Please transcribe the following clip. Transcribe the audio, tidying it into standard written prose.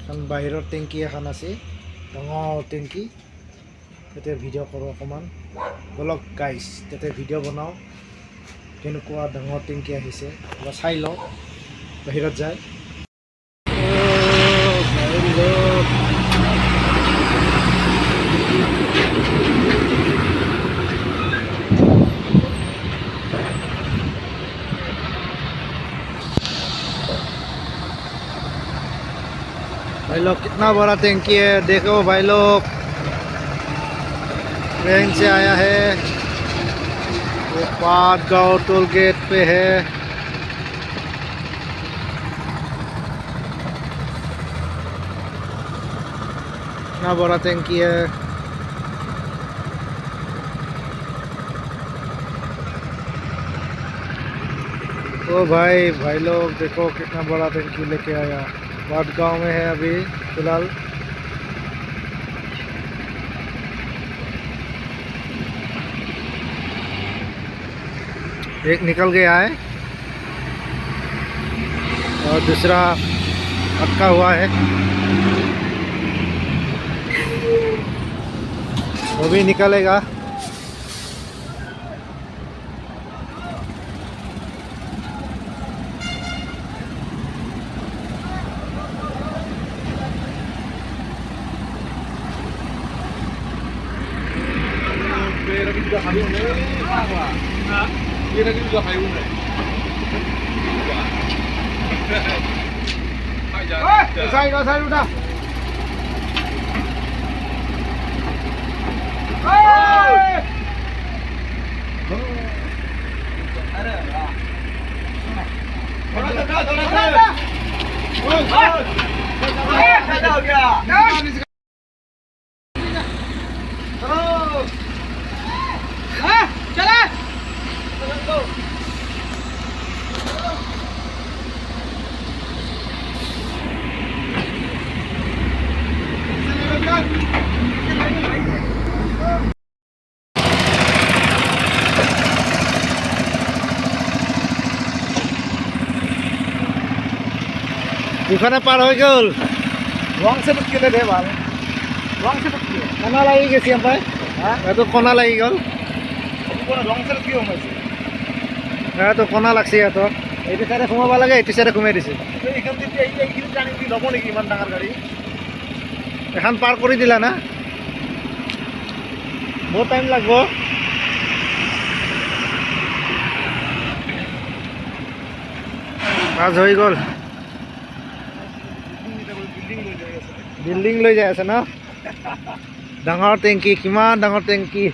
এখন বাহিৰৰ টেংকি এখন আছে, ডাঙৰ টেংকি। তাতে ভিডিঅ' কৰোঁ অকণমান। বলক গাইছ, তাতে ভিডিঅ' বনাওঁ। কেনেকুৱা ডাঙৰ টেংকি আহিছে এবাৰ চাই লওঁ বাহিৰত যায়। भाई लोग कितना बड़ा टैंकी है, देखो भाई लोग। ट्रेन से आया है, वो पाटगांव टोल गेट पे है। कितना बड़ा टैंकी है। ओ भाई लोग देखो कितना बड़ा टैंकी लेके आया। पाटगांव में है अभी फिलहाल। एक निकल गया है और दूसरा अटका हुआ है, वो भी निकलेगा। Saya udah. দুখানে পার হয়ে গেল। রং সেট কেটে দে ভাল। রং সেট কি কোনা লাগি গেছি আমপাই। হ্যাঁ এত কোনা লাগি গেল। কোন রং সেট কি হইছে? হ্যাঁ তো কোনা লাগছে এত। এইটা সাইডে ঘুমাবা লাগে, এইটা সাইডে ঘুমাই দিছে। এইখান থেকে এইখানে জানি কি লব নাকি ইমান ডাঙৰ গাড়ী? এখন পার করে দিলা না? বহুত টাইম লাগব। কাজ হৈ গ'ল। বিল্ডিং লৈ যাই আছে না? ডাঙৰ টেংকি, কিমান ডাঙৰ টেংকি।